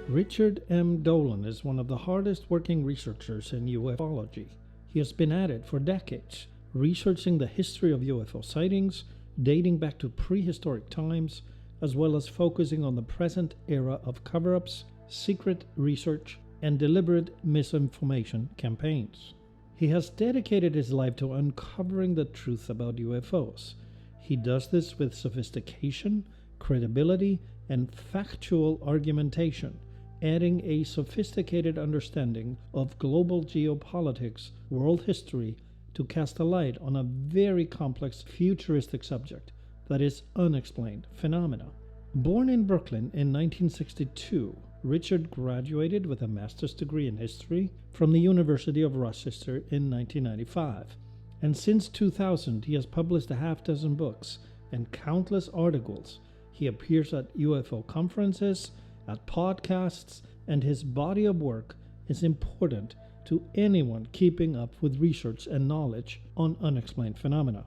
Richard M. Dolan is one of the hardest working researchers in ufology. He has been at it for decades, researching the history of UFO sightings dating back to prehistoric times, as well as focusing on the present era of cover-ups, secret research, and deliberate misinformation campaigns. He has dedicated his life to uncovering the truth about UFOs. He does this with sophistication, credibility, and factual argumentation, adding a sophisticated understanding of global geopolitics, world history, to cast a light on a very complex futuristic subject that is unexplained phenomena. Born in Brooklyn in 1962, Richard graduated with a master's degree in history from the University of Rochester in 1995, and since 2000 he has published a half-dozen books and countless articles. He appears at UFO conferences, at podcasts, and his body of work is important to anyone keeping up with research and knowledge on unexplained phenomena.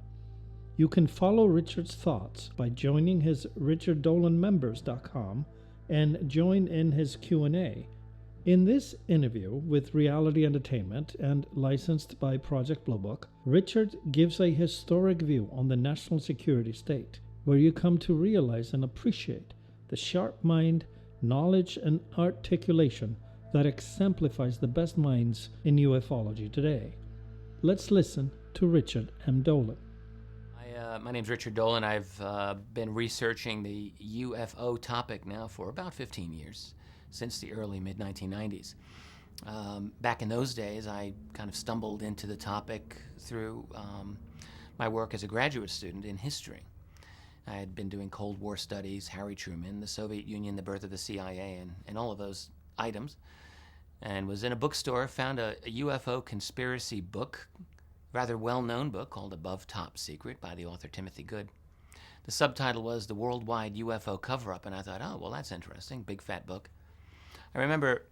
You can follow Richard's thoughts by joining his richarddolanmembers.com and join in his Q&A. In this interview with Reality Entertainment and licensed by Project Bluebook, Richard gives a historic view on the national security state, where you come to realize and appreciate the sharp mind, knowledge, and articulation that exemplifies the best minds in ufology today. Let's listen to Richard M. Dolan. My name's Richard Dolan. I've been researching the UFO topic now for about 15 years, since the early mid-1990s. Back in those days, I kind of stumbled into the topic through my work as a graduate student in history. I had been doing Cold War studies, Harry Truman, the Soviet Union, the birth of the CIA, and all of those items, and was in a bookstore, found a UFO conspiracy book, rather well-known book called Above Top Secret by the author Timothy Good. The subtitle was The Worldwide UFO Cover-Up, and I thought, oh, well, that's interesting, big fat book. I remember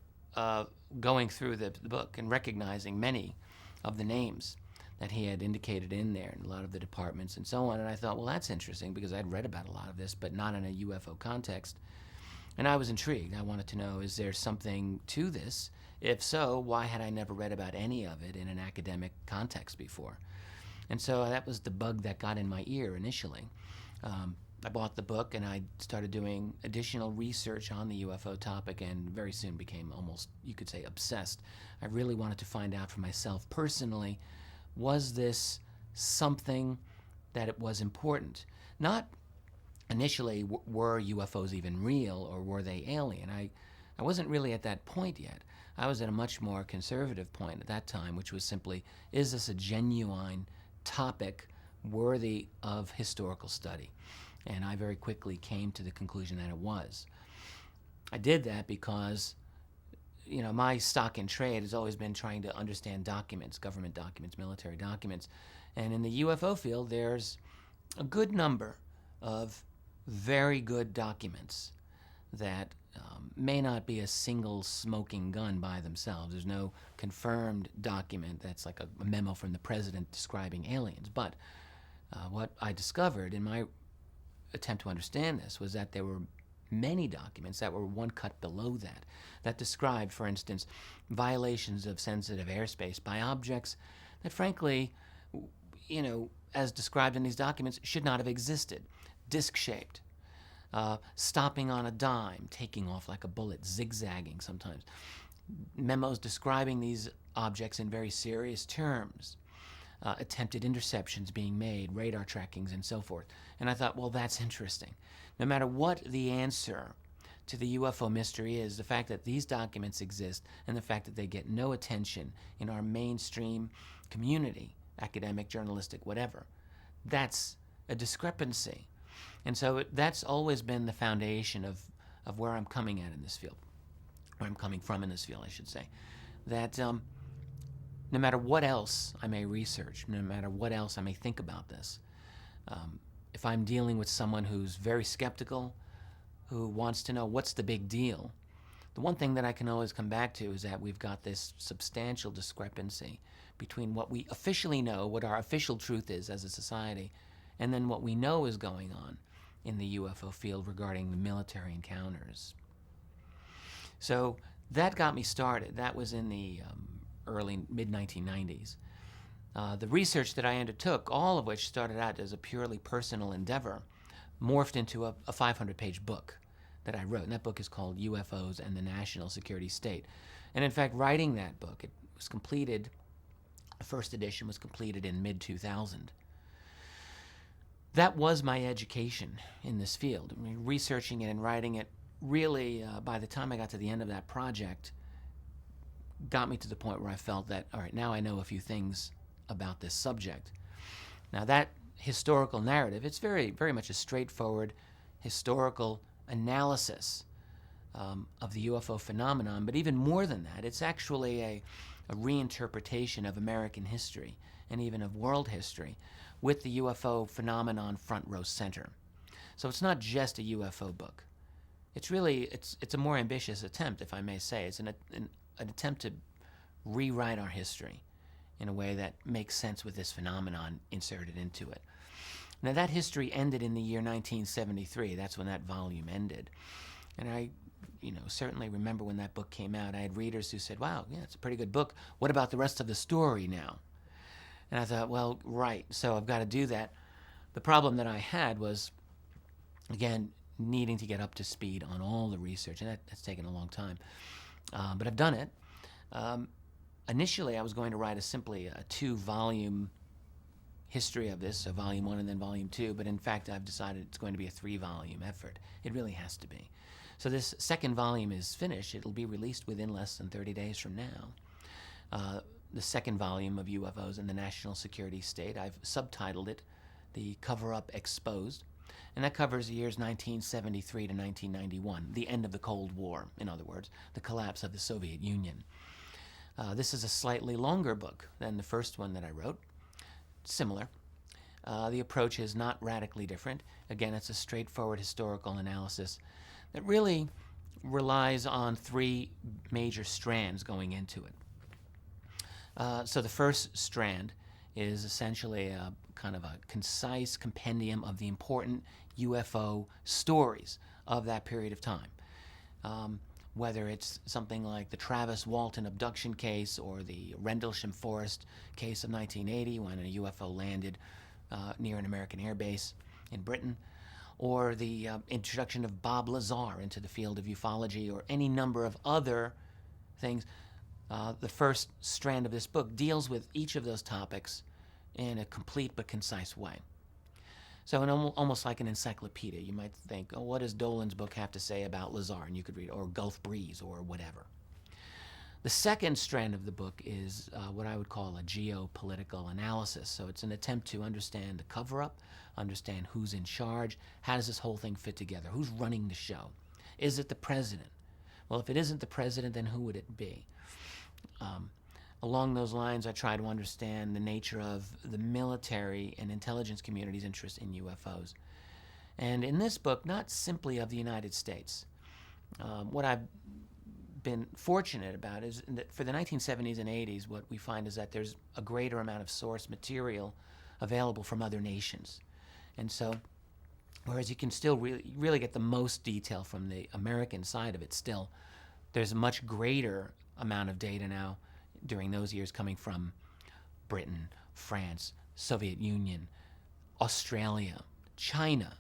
going through the book and recognizing many of the names that he had indicated in there, and a lot of the departments and so on. And I thought, well, that's interesting because I'd read about a lot of this, but not in a UFO context. And I was intrigued. I wanted to know, is there something to this? If so, why had I never read about any of it in an academic context before? And so that was the bug that got in my ear initially. I bought the book and I started doing additional research on the UFO topic, and very soon became almost, you could say, obsessed. I really wanted to find out for myself personally, was this something that it was important? Not initially, were UFOs even real or were they alien? I wasn't really at that point yet. I was at a much more conservative point at that time, which was simply, is this a genuine topic worthy of historical study? And I very quickly came to the conclusion that it was. I did that because my stock in trade has always been trying to understand documents, government documents, military documents. And in the UFO field, there's a good number of very good documents that may not be a single smoking gun by themselves. There's no confirmed document that's like a memo from the president describing aliens. But what I discovered in my attempt to understand this was that there were many documents that were one cut below that described, for instance, violations of sensitive airspace by objects that, frankly, as described in these documents, should not have existed. Disc-shaped, stopping on a dime, taking off like a bullet, zigzagging sometimes. Memos describing these objects in very serious terms. Attempted interceptions being made, radar trackings, and so forth. And I thought, well, that's interesting. No matter what the answer to the UFO mystery is, the fact that these documents exist and the fact that they get no attention in our mainstream community, academic, journalistic, whatever, that's a discrepancy. And so that's always been the foundation of where I'm coming at in this field, where I'm coming from in this field, I should say, that no matter what else I may research, no matter what else I may think about this, if I'm dealing with someone who's very skeptical, who wants to know what's the big deal, the one thing that I can always come back to is that we've got this substantial discrepancy between what we officially know, what our official truth is as a society, and then what we know is going on in the UFO field regarding the military encounters. So that got me started. That was in the early, mid-1990s. The research that I undertook, all of which started out as a purely personal endeavor, morphed into a 500-page book that I wrote. And that book is called UFOs and the National Security State. And in fact, writing that book, it was completed, the first edition was completed in mid-2000. That was my education in this field. I mean, researching it and writing it really, by the time I got to the end of that project, got me to the point where I felt that, all right, now I know a few things about this subject. Now that historical narrative, it's very, very much a straightforward historical analysis of the UFO phenomenon, but even more than that, it's actually a reinterpretation of American history and even of world history with the UFO phenomenon front row center. So it's not just a UFO book. It's really, it's a more ambitious attempt, if I may say. It's an attempt to rewrite our history in a way that makes sense with this phenomenon inserted into it. Now that history ended in the year 1973. That's when that volume ended. And I, certainly remember when that book came out, I had readers who said, wow, yeah, it's a pretty good book. What about the rest of the story now? And I thought, well, right, so I've got to do that. The problem that I had was, again, needing to get up to speed on all the research, and that's taken a long time. But I've done it. Initially, I was going to write simply a 2-volume history of this, so volume 1 and then volume 2, but in fact, I've decided it's going to be a 3-volume effort. It really has to be. So this second volume is finished. It'll be released within less than 30 days from now. The second volume of UFOs and the National Security State, I've subtitled it The Cover-Up Exposed, and that covers the years 1973 to 1991, the end of the Cold War, in other words, the collapse of the Soviet Union. This is a slightly longer book than the first one that I wrote. Similar. The approach is not radically different. Again, it's a straightforward historical analysis that really relies on 3 major strands going into it. So the first strand is essentially a kind of a concise compendium of the important UFO stories of that period of time. Whether it's something like the Travis Walton abduction case or the Rendlesham Forest case of 1980 when a UFO landed near an American airbase in Britain, or the introduction of Bob Lazar into the field of ufology, or any number of other things. The first strand of this book deals with each of those topics in a complete but concise way. So almost like an encyclopedia, you might think, oh, what does Dolan's book have to say about Lazar? And you could read, or Gulf Breeze, or whatever. The second strand of the book is what I would call a geopolitical analysis. So it's an attempt to understand the cover-up, understand who's in charge, how does this whole thing fit together, who's running the show? Is it the president? Well, if it isn't the president, then who would it be? Along those lines, I try to understand the nature of the military and intelligence community's interest in UFOs. And in this book, not simply of the United States. What I've been fortunate about is that for the 1970s and 80s, what we find is that there's a greater amount of source material available from other nations. And so, whereas you can still really get the most detail from the American side of it still, there's a much greater amount of data now during those years coming from Britain, France, Soviet Union, Australia, China.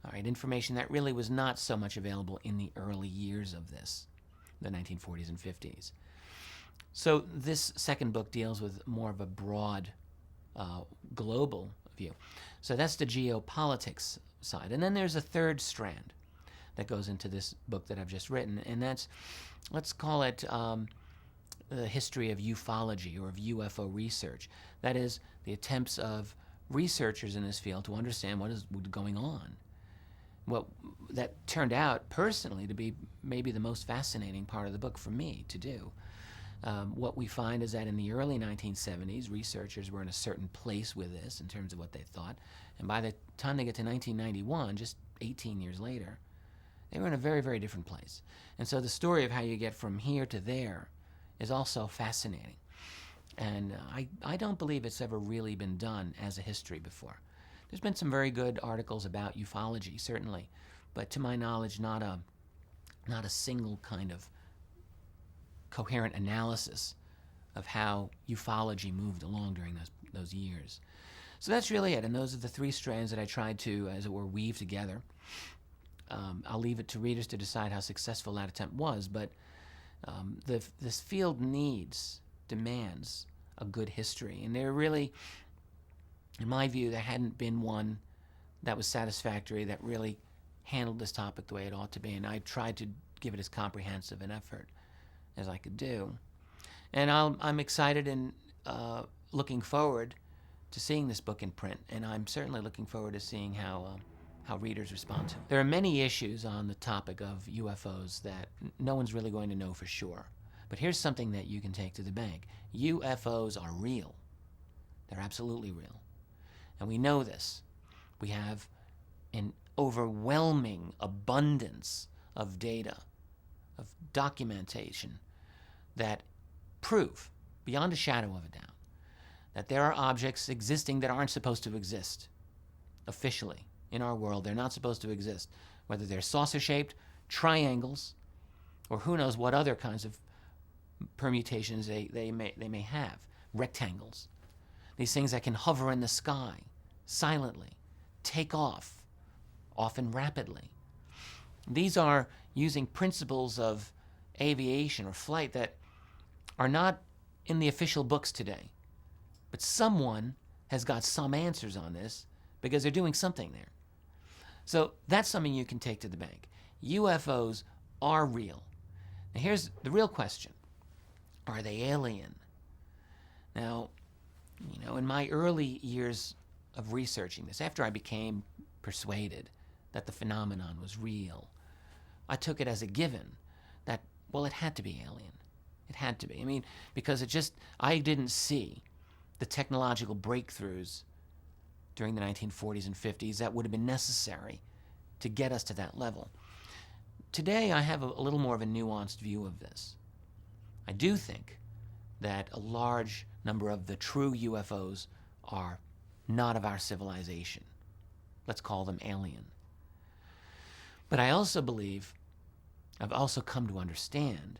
All right, information that really was not so much available in the early years of this, the 1940s and 50s. So this second book deals with more of a broad global view. So that's the geopolitics side. And then there's a third strand that goes into this book that I've just written, and that's, let's call it the history of ufology or of UFO research. That is, the attempts of researchers in this field to understand what is going on. What that turned out personally to be maybe the most fascinating part of the book for me to do. What we find is that in the early 1970s, researchers were in a certain place with this in terms of what they thought, and by the time they get to 1991, just 18 years later, they were in a very, very different place. And so the story of how you get from here to there is also fascinating. And I don't believe it's ever really been done as a history before. There's been some very good articles about ufology, certainly, but to my knowledge, not a not a single kind of coherent analysis of how ufology moved along during those years. So that's really it, and those are the three strands that I tried to, as it were, weave together. I'll leave it to readers to decide how successful that attempt was, but this field demands a good history, and there really, in my view, there hadn't been one that was satisfactory, that really handled this topic the way it ought to be, and I tried to give it as comprehensive an effort as I could do. And I'm excited and looking forward to seeing this book in print, and I'm certainly looking forward to seeing how readers respond to it. There are many issues on the topic of UFOs that no one's really going to know for sure. But here's something that you can take to the bank. UFOs are real. They're absolutely real. And we know this. We have an overwhelming abundance of data, of documentation that prove, beyond a shadow of a doubt, that there are objects existing that aren't supposed to exist officially. In our world, they're not supposed to exist, whether they're saucer-shaped, triangles, or who knows what other kinds of permutations they may have, rectangles. These things that can hover in the sky silently, take off, often rapidly. These are using principles of aviation or flight that are not in the official books today. But someone has got some answers on this because they're doing something there. So that's something you can take to the bank. UFOs are real. Now here's the real question. Are they alien? Now, in my early years of researching this, after I became persuaded that the phenomenon was real, I took it as a given that, well, it had to be alien. It had to be. Because I didn't see the technological breakthroughs during the 1940s and 50s that would have been necessary to get us to that level. Today, I have a little more of a nuanced view of this. I do think that a large number of the true UFOs are not of our civilization. Let's call them alien. But I also believe, I've also come to understand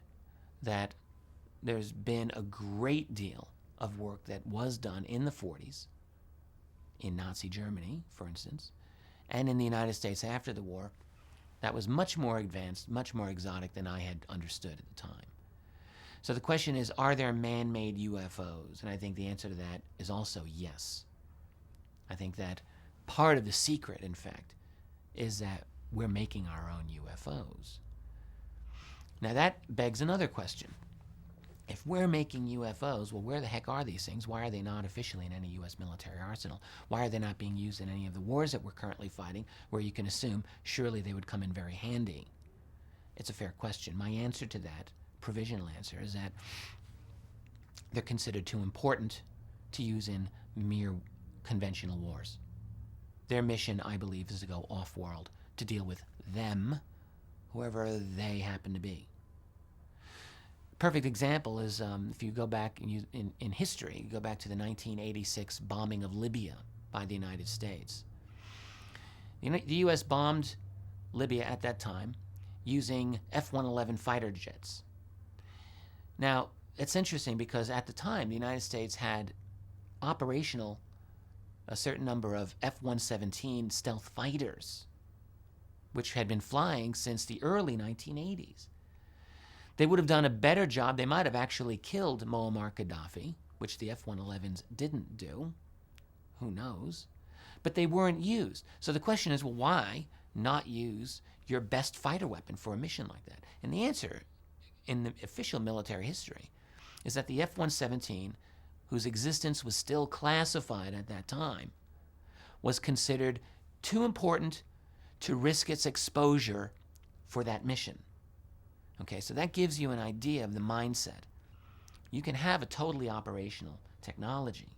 that there's been a great deal of work that was done in the 40s, in Nazi Germany, for instance, and in the United States after the war, that was much more advanced, much more exotic than I had understood at the time. So the question is, are there man-made UFOs? And I think the answer to that is also yes. I think that part of the secret, in fact, is that we're making our own UFOs. Now that begs another question. If we're making UFOs, well, where the heck are these things? Why are they not officially in any U.S. military arsenal? Why are they not being used in any of the wars that we're currently fighting, where you can assume surely they would come in very handy? It's a fair question. My answer to that, provisional answer, is that they're considered too important to use in mere conventional wars. Their mission, I believe, is to go off-world, to deal with them, whoever they happen to be. Perfect example is if you go back in history, you go back to the 1986 bombing of Libya by the United States. The U.S. bombed Libya at that time using F-111 fighter jets. Now, it's interesting because at the time, the United States had operational a certain number of F-117 stealth fighters, which had been flying since the early 1980s. They would have done a better job. They might have actually killed Muammar Gaddafi, which the F-111s didn't do. Who knows? But they weren't used. So the question is, well, why not use your best fighter weapon for a mission like that? And the answer, in the official military history, is that the F-117, whose existence was still classified at that time, was considered too important to risk its exposure for that mission. Okay, so that gives you an idea of the mindset. You can have a totally operational technology,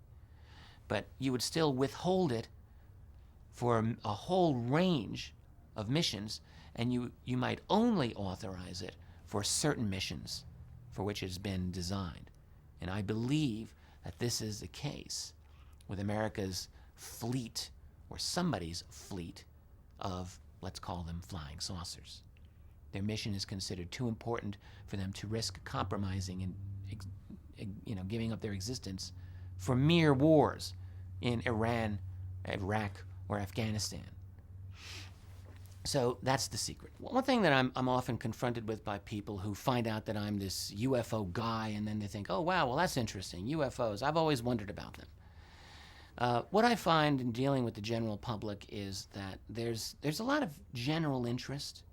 but you would still withhold it for a whole range of missions, and you might only authorize it for certain missions for which it's been designed. And I believe that this is the case with America's fleet, or somebody's fleet, of, let's call them, flying saucers. Their mission is considered too important for them to risk compromising and giving up their existence for mere wars in Iran, Iraq, or Afghanistan. So that's the secret. One thing that I'm often confronted with by people who find out that I'm this UFO guy, and then they think, oh, wow, well, that's interesting, UFOs. I've always wondered about them. What I find in dealing with the general public is that there's a lot of general interest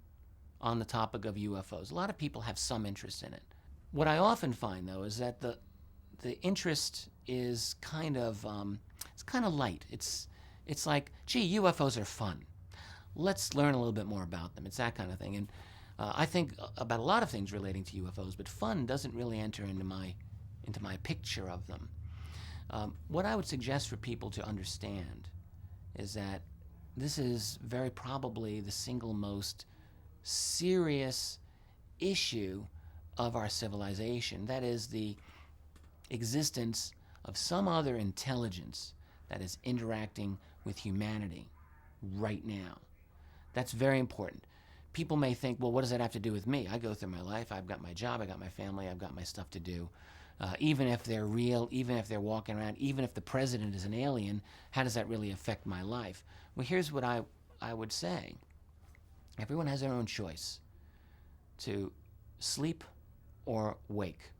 on the topic of UFOs. A lot of people have some interest in it. What I often find, though, is that the interest is kind of light. It's like, gee, UFOs are fun. Let's learn a little bit more about them. It's that kind of thing. And I think about a lot of things relating to UFOs, but fun doesn't really enter into my picture of them. What I would suggest for people to understand is that this is very probably the single most serious issue of our civilization. That is the existence of some other intelligence that is interacting with humanity right now. That's very important. People may think, well, what does that have to do with me? I go through my life. I've got my job. I got my family. I've got my stuff to do. Even if they're real, even if they're walking around, even if the president is an alien, how does that really affect my life? Well, here's what I would say. Everyone has their own choice to sleep or wake.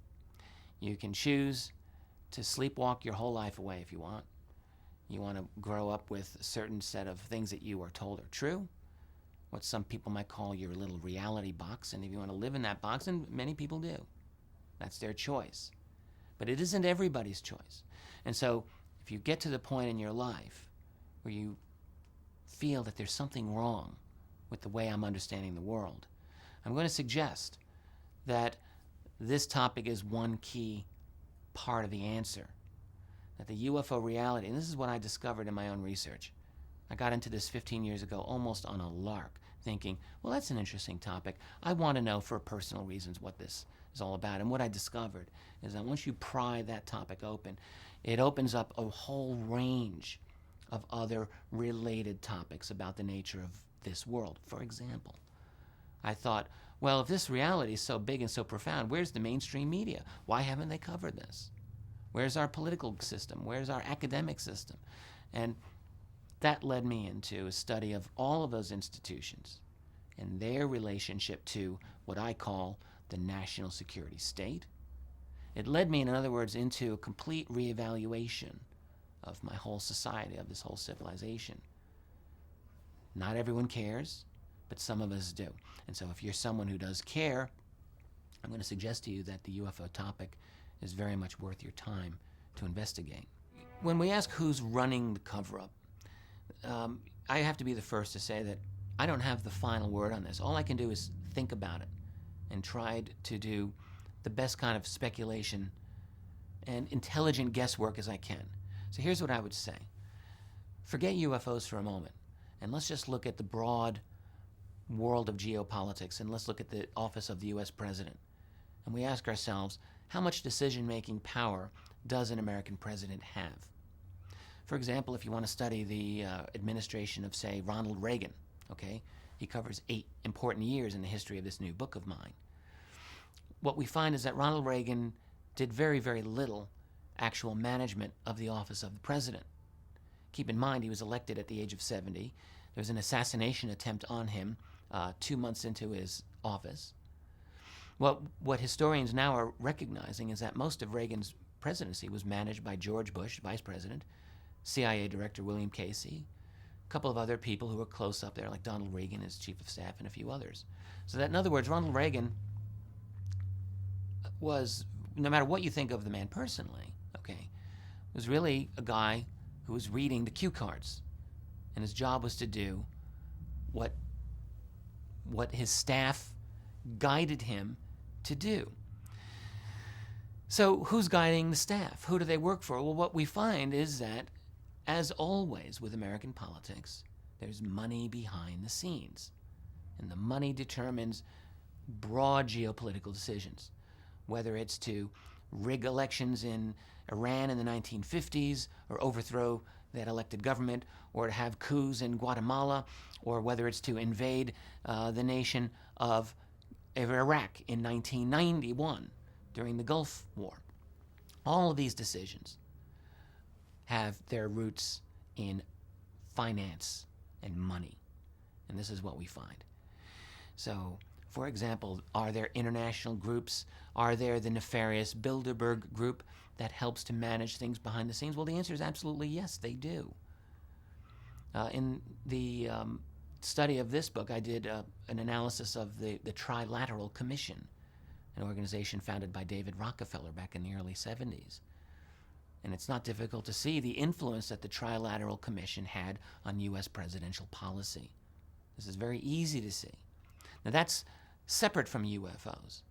You can choose to sleepwalk your whole life away if you want. You want to grow up with a certain set of things that you are told are true, what some people might call your little reality box, and if you want to live in that box, and many people do, that's their choice. But it isn't everybody's choice. And so if you get to the point in your life where you feel that there's something wrong with the way I'm understanding the world, I'm going to suggest that this topic is one key part of the answer. That the UFO reality, and this is what I discovered in my own research. I got into this 15 years ago almost on a lark, thinking, well, that's an interesting topic. I want to know for personal reasons what this is all about. And what I discovered is that once you pry that topic open, it opens up a whole range of other related topics about the nature of this world. For example, I thought, well, if this reality is so big and so profound, where's the mainstream media? Why haven't they covered this? Where's our political system? Where's our academic system? And that led me into a study of all of those institutions and their relationship to what I call the national security state. It led me, in other words, into a complete reevaluation of my whole society, of this whole civilization. Not everyone cares, but some of us do. And so if you're someone who does care, I'm going to suggest to you that the UFO topic is very much worth your time to investigate. When we ask who's running the cover-up, I have to be the first to say that I don't have the final word on this. All I can do is think about it and try to do the best kind of speculation and intelligent guesswork as I can. So here's what I would say. Forget UFOs for a moment, and let's just look at the broad world of geopolitics, and let's look at the office of the U.S. president. And we ask ourselves, how much decision-making power does an American president have? For example, if you want to study the administration of, say, Ronald Reagan, okay? He covers 8 important years in the history of this new book of mine. What we find is that Ronald Reagan did very, very little actual management of the office of the president. Keep in mind, he was elected at the age of 70. There was an assassination attempt on him 2 months into his office. What historians now are recognizing is that most of Reagan's presidency was managed by George Bush, vice president, CIA director William Casey, a couple of other people who were close up there, like Donald Reagan as chief of staff, and a few others. So that, in other words, Ronald Reagan was, no matter what you think of the man personally, okay, was really a guy who was reading the cue cards, and his job was to do what his staff guided him to do. So who's guiding the staff? Who do they work for? Well, what we find is that, as always with American politics, there's money behind the scenes. And the money determines broad geopolitical decisions, whether it's to rig elections in Iran in the 1950s, or overthrow that elected government, or to have coups in Guatemala, or whether it's to invade the nation of Iraq in 1991 during the Gulf War. All of these decisions have their roots in finance and money. And this is what we find. So, for example, are there international groups? Are there the nefarious Bilderberg group that helps to manage things behind the scenes? Well, the answer is absolutely yes, they do. In the study of this book, I did an analysis of the Trilateral Commission, an organization founded by David Rockefeller back in the early 70s. And it's not difficult to see the influence that the Trilateral Commission had on U.S. presidential policy. This is very easy to see. Now that's separate from UFOs.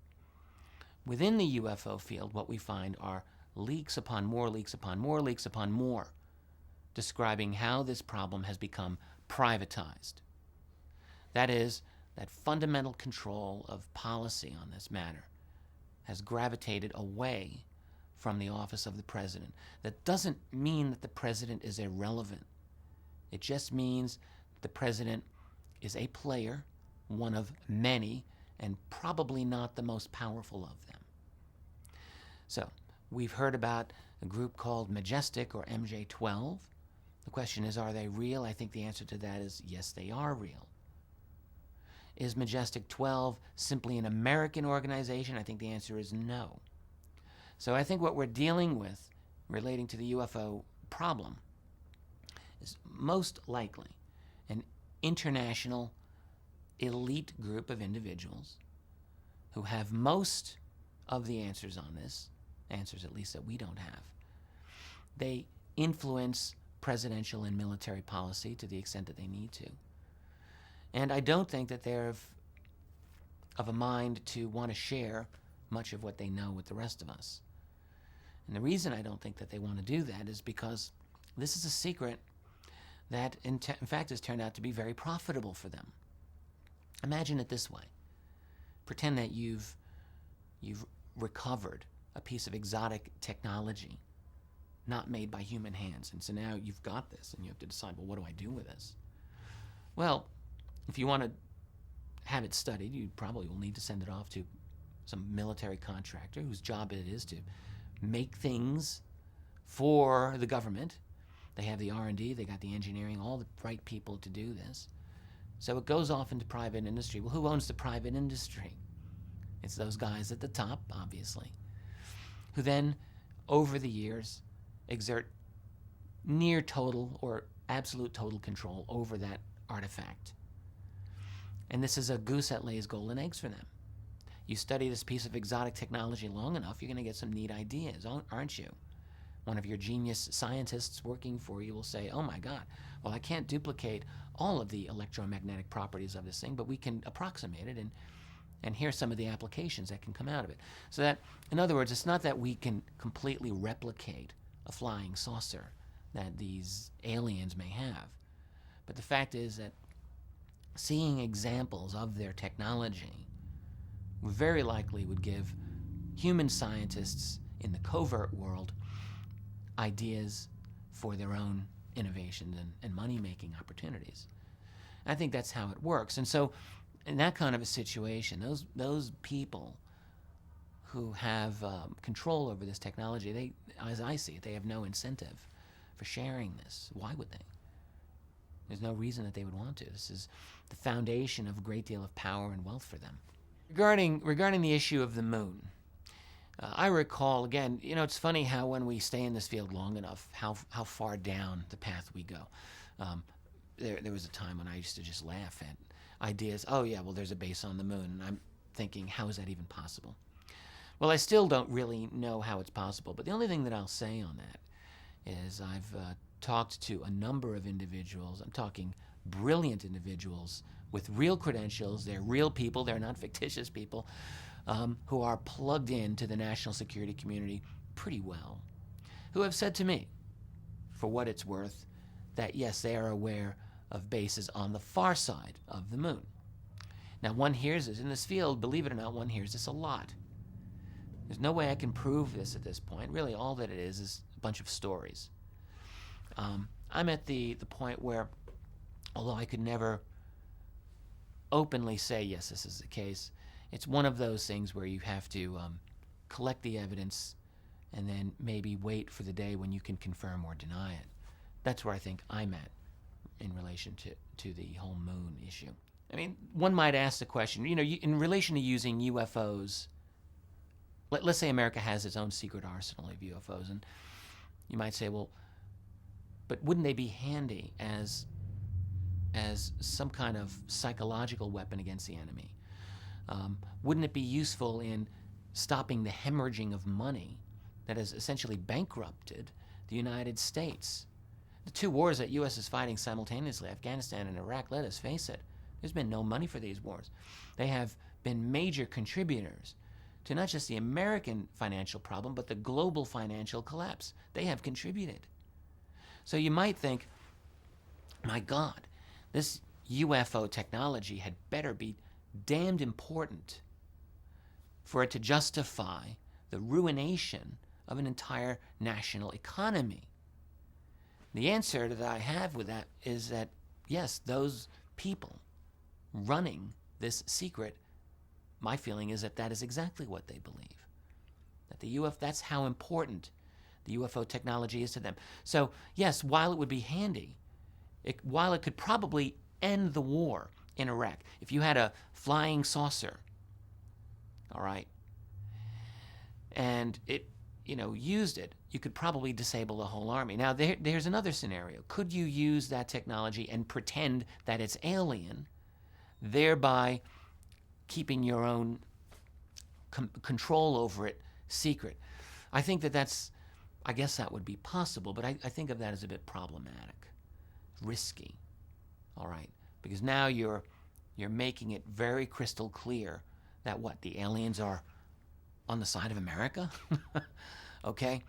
Within the UFO field, what we find are leaks upon more leaks upon more leaks upon more, describing how this problem has become privatized. That is, that fundamental control of policy on this matter has gravitated away from the office of the president. That doesn't mean that the president is irrelevant. It just means the president is a player, one of many, and probably not the most powerful of them. So, we've heard about a group called Majestic, or MJ-12. The question is, are they real? I think the answer to that is yes, they are real. Is Majestic 12 simply an American organization? I think the answer is no. So I think what we're dealing with relating to the UFO problem is most likely an international elite group of individuals who have most of the answers on this, answers at least that we don't have. They influence presidential and military policy to the extent that they need to. And I don't think that they're of a mind to want to share much of what they know with the rest of us. And the reason I don't think that they want to do that is because this is a secret that in fact has turned out to be very profitable for them. Imagine it this way. Pretend that you've recovered a piece of exotic technology not made by human hands. And so now you've got this and you have to decide, well, what do I do with this? Well, if you want to have it studied, you probably will need to send it off to some military contractor whose job it is to make things for the government. They have the R&D, they got the engineering, all the right people to do this. So it goes off into private industry. Well, who owns the private industry? It's those guys at the top, obviously, who then, over the years, exert near total or absolute total control over that artifact. And this is a goose that lays golden eggs for them. You study this piece of exotic technology long enough, you're going to get some neat ideas, aren't you? One of your genius scientists working for you will say, oh my God, well, I can't duplicate all of the electromagnetic properties of this thing, but we can approximate it, and here's some of the applications that can come out of it. So that, in other words, it's not that we can completely replicate a flying saucer that these aliens may have, but the fact is that seeing examples of their technology very likely would give human scientists in the covert world ideas for their own innovations and money-making opportunities. I think that's how it works. And so in that kind of a situation, those people who have control over this technology, they, as I see it, they have no incentive for sharing this. Why would they? There's no reason that they would want to. This is the foundation of a great deal of power and wealth for them. Regarding the issue of the moon, I recall, again, you know, it's funny how when we stay in this field long enough, how far down the path we go. There was a time when I used to just laugh at ideas. Oh yeah, well, there's a base on the moon. And I'm thinking, how is that even possible? Well, I still don't really know how it's possible, but the only thing that I'll say on that is I've talked to a number of individuals. I'm talking brilliant individuals with real credentials. They're real people. They're not fictitious people who are plugged into the national security community pretty well, who have said to me, for what it's worth, that yes, they are aware of bases on the far side of the moon. Now, one hears this in this field, believe it or not, one hears this a lot. There's no way I can prove this at this point. Really, all that it is a bunch of stories. I'm at the point where, although I could never openly say, yes, this is the case, it's one of those things where you have to collect the evidence and then maybe wait for the day when you can confirm or deny it. That's where I think I'm at in relation to the whole moon issue. I mean, one might ask the question, in relation to using UFOs, let's say America has its own secret arsenal of UFOs, and you might say, well, but wouldn't they be handy as some kind of psychological weapon against the enemy? Wouldn't it be useful in stopping the hemorrhaging of money that has essentially bankrupted the United States? The two wars that U.S. is fighting simultaneously, Afghanistan and Iraq, let us face it, there's been no money for these wars. They have been major contributors to not just the American financial problem, but the global financial collapse. They have contributed. So you might think, my God, this UFO technology had better be damned important for it to justify the ruination of an entire national economy. The answer that I have with that is that, yes, those people running this secret, my feeling is that is exactly what they believe. That that's how important the UFO technology is to them. So, yes, while it would be handy, while it could probably end the war in Iraq, if you had a flying saucer, all right, and it, used it, you could probably disable the whole army. Now, there's another scenario. Could you use that technology and pretend that it's alien, thereby keeping your own control over it secret? I think I guess that would be possible, but I think of that as a bit problematic, risky, all right? Because now you're making it very crystal clear that the aliens are on the side of America? Okay?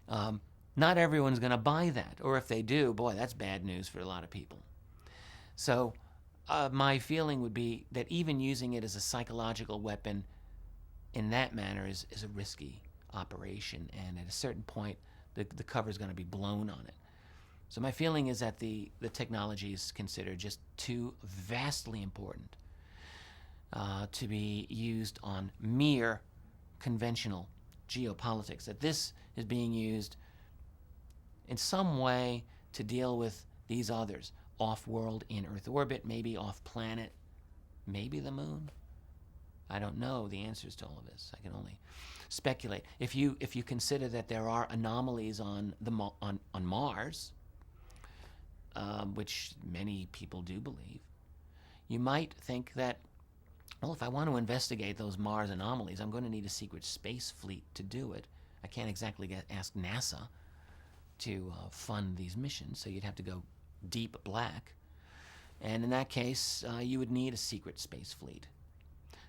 Not everyone's going to buy that, or if they do, boy, that's bad news for a lot of people. So my feeling would be that even using it as a psychological weapon in that manner is a risky operation, and at a certain point, the cover is going to be blown on it. So my feeling is that the technology is considered just too vastly important to be used on mere conventional geopolitics, that this is being used in some way to deal with these others, off-world, in Earth orbit, maybe off-planet, maybe the moon. I don't know the answers to all of this. I can only speculate. If you consider that there are anomalies on Mars, which many people do believe, you might think that, well, if I want to investigate those Mars anomalies, I'm going to need a secret space fleet to do it. I can't exactly ask NASA to fund these missions, so you'd have to go deep black. And in that case, you would need a secret space fleet.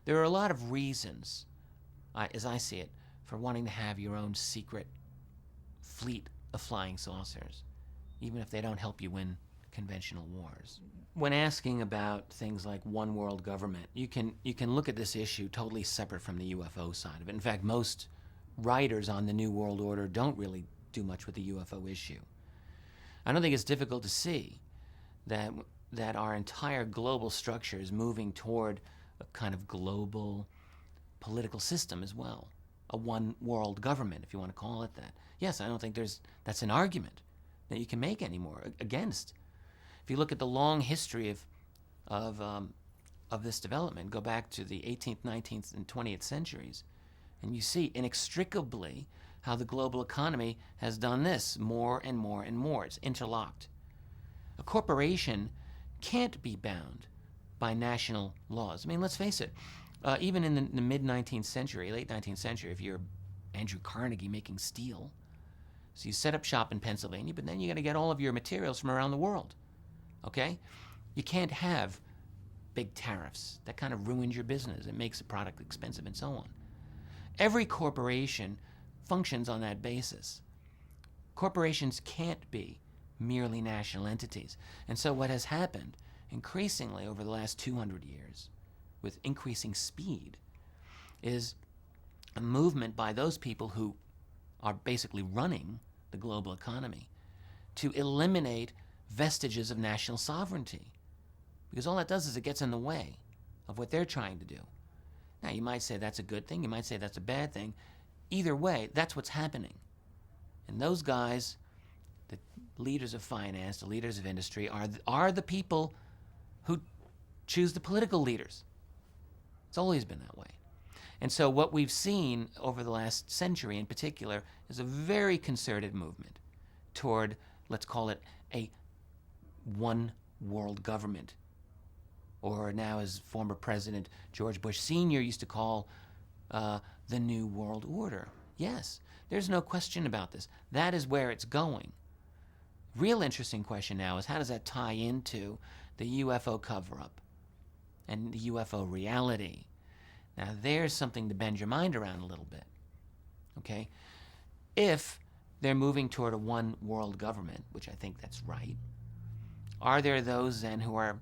There are a lot of reasons, as I see it, for wanting to have your own secret fleet of flying saucers, even if they don't help you win conventional wars. When asking about things like one world government, you can look at this issue totally separate from the UFO side of it. In fact, most writers on the New World Order don't really do much with the UFO issue. I don't think it's difficult to see that our entire global structure is moving toward a kind of global political system as well, a one world government, if you want to call it that. Yes, I don't think that's an argument that you can make anymore against. If you look at the long history of this development, go back to the 18th, 19th, and 20th centuries, and you see inextricably how the global economy has done this more and more and more. It's interlocked. A corporation can't be bound by national laws. I mean, let's face it, even in the mid-19th century, late 19th century, if you're Andrew Carnegie making steel, so you set up shop in Pennsylvania, but then you got to get all of your materials from around the world, okay? You can't have big tariffs. That kind of ruins your business. It makes the product expensive and so on. Every corporation functions on that basis. Corporations can't be merely national entities. And so what has happened increasingly over the last 200 years with increasing speed is a movement by those people who are basically running the global economy to eliminate vestiges of national sovereignty. Because all that does is it gets in the way of what they're trying to do. Now, you might say that's a good thing. You might say that's a bad thing. Either way, that's what's happening. And those guys, the leaders of finance, the leaders of industry, are the people who choose the political leaders. It's always been that way. And so what we've seen over the last century in particular is a very concerted movement toward, let's call it, a one world government. Or now, as former President George Bush Sr. used to call the New World Order. Yes, there's no question about this. That is where it's going. Real interesting question now is, how does that tie into the UFO cover-up and the UFO reality? Now, there's something to bend your mind around a little bit, okay? If they're moving toward a one world government, which I think that's right, are there those then who are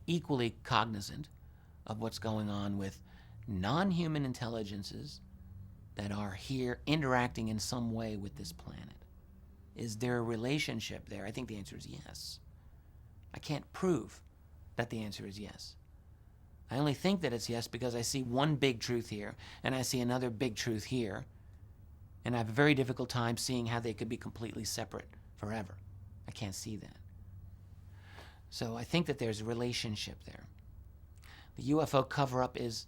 equally cognizant of what's going on with non-human intelligences that are here interacting in some way with this planet? Is there a relationship there? I think the answer is yes. I can't prove that the answer is yes. I only think that it's yes because I see one big truth here and I see another big truth here, and I have a very difficult time seeing how they could be completely separate forever. I can't see that. So I think that there's a relationship there. The UFO cover-up is,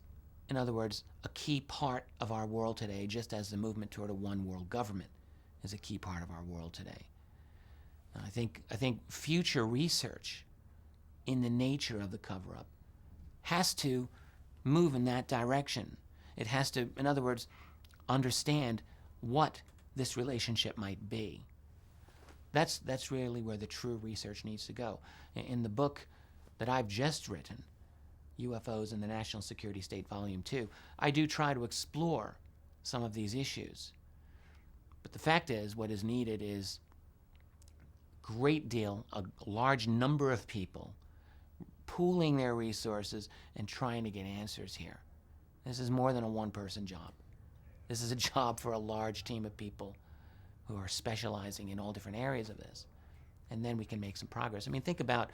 in other words, a key part of our world today, just as the movement toward a one-world government is a key part of our world today. I think future research in the nature of the cover-up has to move in that direction. It has to, in other words, understand what this relationship might be. That's really where the true research needs to go. In the book that I've just written, UFOs in the National Security State, Volume 2, I do try to explore some of these issues. But the fact is, what is needed is a large number of people pooling their resources and trying to get answers here. This is more than a one-person job. This is a job for a large team of people who are specializing in all different areas of this. And then we can make some progress. I mean, think about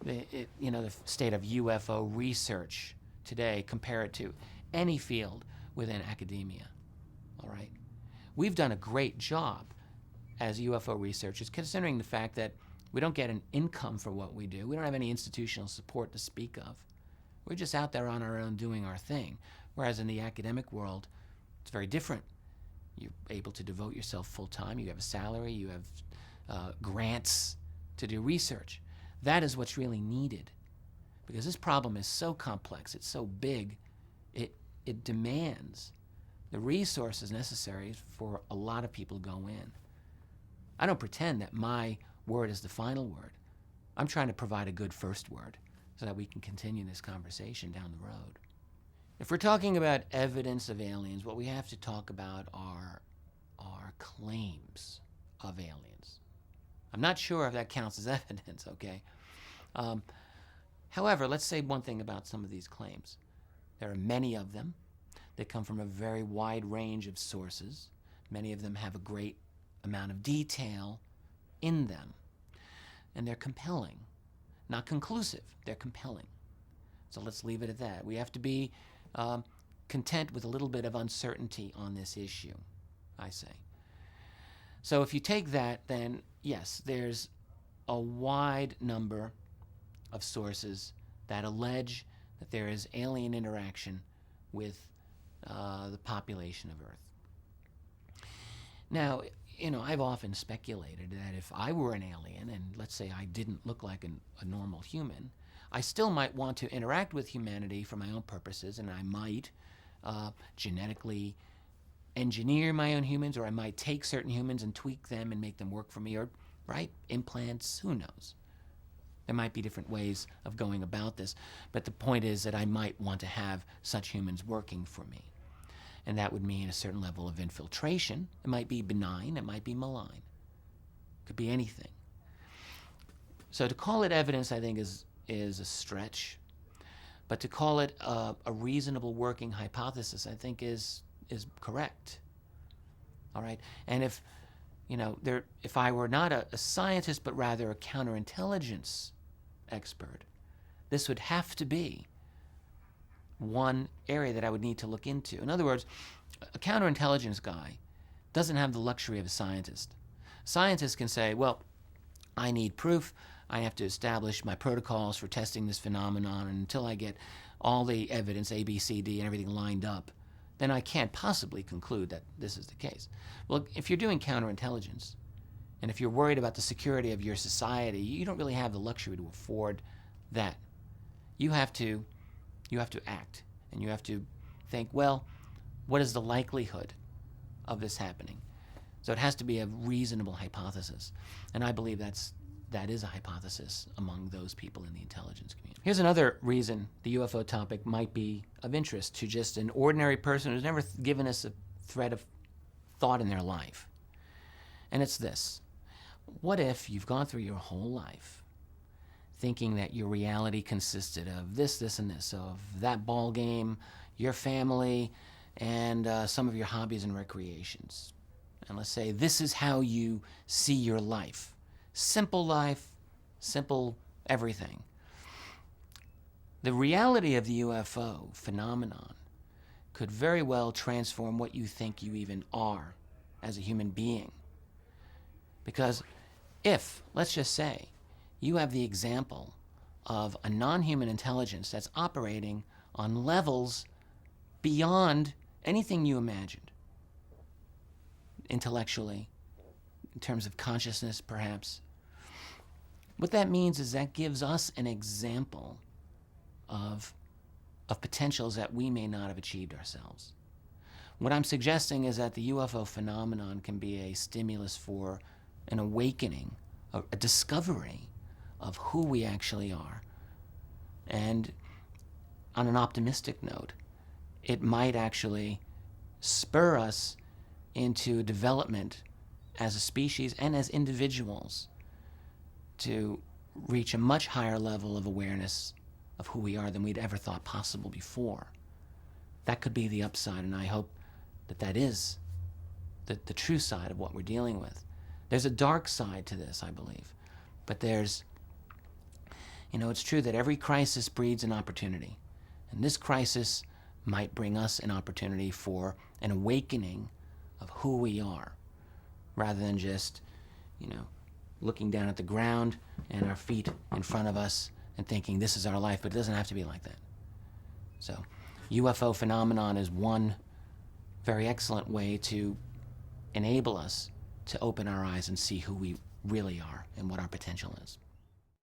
the state of UFO research today, compare it to any field within academia, all right? We've done a great job as UFO researchers, considering the fact that we don't get an income for what we do. We don't have any institutional support to speak of. We're just out there on our own doing our thing. Whereas in the academic world, it's very different. You're able to devote yourself full-time. You have a salary. You have grants to do research. That is what's really needed, because this problem is so complex. It's so big. It demands the resources necessary for a lot of people to go in. I don't pretend that my word is the final word. I'm trying to provide a good first word so that we can continue this conversation down the road. If we're talking about evidence of aliens, what we have to talk about are claims of aliens. I'm not sure if that counts as evidence, okay? However, let's say one thing about some of these claims. There are many of them. They come from a very wide range of sources. Many of them have a great amount of detail in them. And they're compelling. Not conclusive, they're compelling. So let's leave it at that. We have to be content with a little bit of uncertainty on this issue, I say. So if you take that, then yes, there's a wide number of sources that allege that there is alien interaction with the population of Earth. Now, I've often speculated that if I were an alien, and let's say I didn't look like a normal human, I still might want to interact with humanity for my own purposes, and I might genetically engineer my own humans, or I might take certain humans and tweak them and make them work for me, or, right, implants, who knows. There might be different ways of going about this, but the point is that I might want to have such humans working for me. And that would mean a certain level of infiltration. It might be benign, it might be malign. It could be anything. So to call it evidence, I think, is a stretch. But to call it a reasonable working hypothesis, I think, is correct. All right? And if I were not a scientist, but rather a counterintelligence expert, this would have to be one area that I would need to look into. In other words, a counterintelligence guy doesn't have the luxury of a scientist. Scientists can say, well, I need proof. I have to establish my protocols for testing this phenomenon, and until I get all the evidence, A, B, C, D, and everything lined up, then I can't possibly conclude that this is the case. Well, if you're doing counterintelligence, and if you're worried about the security of your society, you don't really have the luxury to afford that. You have to act, and you have to think, well, what is the likelihood of this happening? So it has to be a reasonable hypothesis, and I believe that is a hypothesis among those people in the intelligence community. Here's another reason the UFO topic might be of interest to just an ordinary person who's never given us a thread of thought in their life. And it's this. What if you've gone through your whole life thinking that your reality consisted of this, and this, of that ball game, your family, and some of your hobbies and recreations. And let's say this is how you see your life. Simple everything. The reality of the UFO phenomenon could very well transform what you think you even are as a human being. Because if, let's just say, you have the example of a non-human intelligence that's operating on levels beyond anything you imagined, intellectually, in terms of consciousness, perhaps, what that means is that gives us an example of potentials that we may not have achieved ourselves. What I'm suggesting is that the UFO phenomenon can be a stimulus for an awakening, a discovery of who we actually are. And on an optimistic note, it might actually spur us into development as a species and as individuals to reach a much higher level of awareness of who we are than we'd ever thought possible before. That could be the upside, and I hope that is the true side of what we're dealing with. There's a dark side to this, I believe, but there's, it's true that every crisis breeds an opportunity, and this crisis might bring us an opportunity for an awakening of who we are, rather than just, looking down at the ground and our feet in front of us and thinking this is our life, but it doesn't have to be like that. So, UFO phenomenon is one very excellent way to enable us to open our eyes and see who we really are and what our potential is.